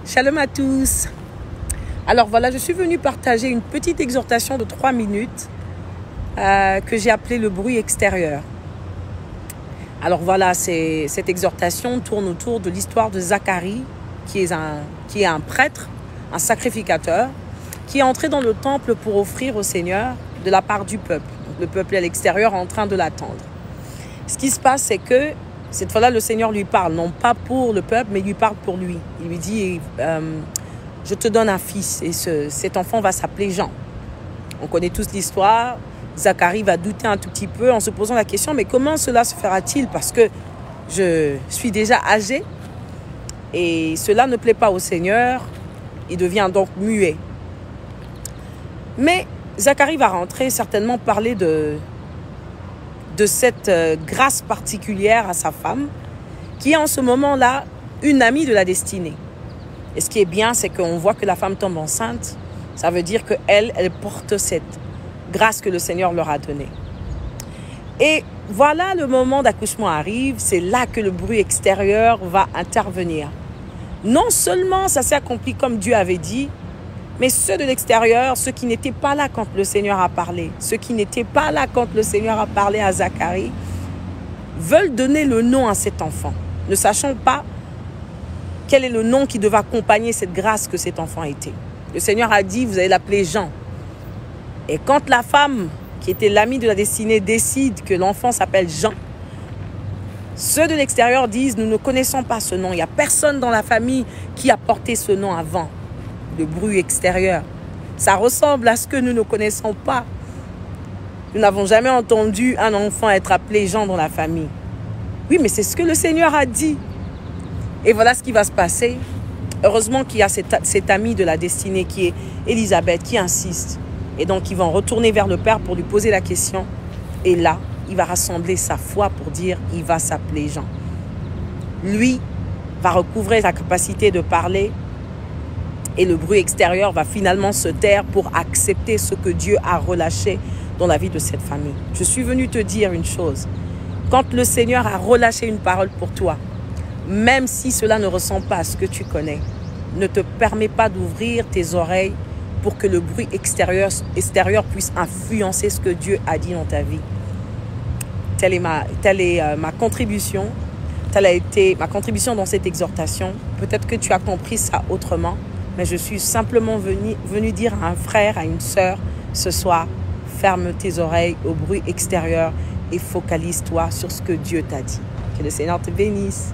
Shalom à tous. Alors voilà, je suis venue partager une petite exhortation de 3 minutes que j'ai appelée le bruit extérieur. Alors voilà, cette exhortation tourne autour de l'histoire de Zacharie, qui est un prêtre, un sacrificateur, qui est entré dans le temple pour offrir au Seigneur de la part du peuple. Donc, le peuple est à l'extérieur en train de l'attendre. Ce qui se passe, c'est que cette fois-là, le Seigneur lui parle, non pas pour le peuple, mais il lui parle pour lui. Il lui dit, je te donne un fils et cet enfant va s'appeler Jean. On connaît tous l'histoire. Zacharie va douter un tout petit peu en se posant la question, mais comment cela se fera-t-il? Parce que je suis déjà âgé et cela ne plaît pas au Seigneur. Il devient donc muet. Mais Zacharie va rentrer, certainement parler de cette grâce particulière à sa femme, qui est en ce moment-là une amie de la destinée. Et ce qui est bien, c'est qu'on voit que la femme tombe enceinte. Ça veut dire qu'elle porte cette grâce que le Seigneur leur a donnée. Et voilà, le moment d'accouchement arrive, c'est là que le bruit extérieur va intervenir. Non seulement ça s'est accompli comme Dieu avait dit, mais ceux de l'extérieur, ceux qui n'étaient pas là quand le Seigneur a parlé, ceux qui n'étaient pas là quand le Seigneur a parlé à Zacharie, veulent donner le nom à cet enfant, ne sachant pas quel est le nom qui devait accompagner cette grâce que cet enfant était. Le Seigneur a dit, vous allez l'appeler Jean. Et quand la femme, qui était l'amie de la destinée, décide que l'enfant s'appelle Jean, ceux de l'extérieur disent, nous ne connaissons pas ce nom. Il n'y a personne dans la famille qui a porté ce nom avant. Le bruit extérieur. Ça ressemble à ce que nous ne connaissons pas. Nous n'avons jamais entendu un enfant être appelé Jean dans la famille. Oui, mais c'est ce que le Seigneur a dit. Et voilà ce qui va se passer. Heureusement qu'il y a cette amie de la destinée qui est Élisabeth qui insiste. Et donc ils vont retourner vers le Père pour lui poser la question. Et là, il va rassembler sa foi pour dire il va s'appeler Jean. Lui va recouvrer sa capacité de parler. Et le bruit extérieur va finalement se taire pour accepter ce que Dieu a relâché dans la vie de cette famille. Je suis venue te dire une chose. Quand le Seigneur a relâché une parole pour toi, même si cela ne ressemble pas à ce que tu connais, ne te permets pas d'ouvrir tes oreilles pour que le bruit extérieur puisse influencer ce que Dieu a dit dans ta vie. Telle est ma contribution. Telle a été ma contribution dans cette exhortation. Peut-être que tu as compris ça autrement. Mais je suis simplement venue dire à un frère, à une sœur, ce soir, ferme tes oreilles au bruit extérieur et focalise-toi sur ce que Dieu t'a dit. Que le Seigneur te bénisse.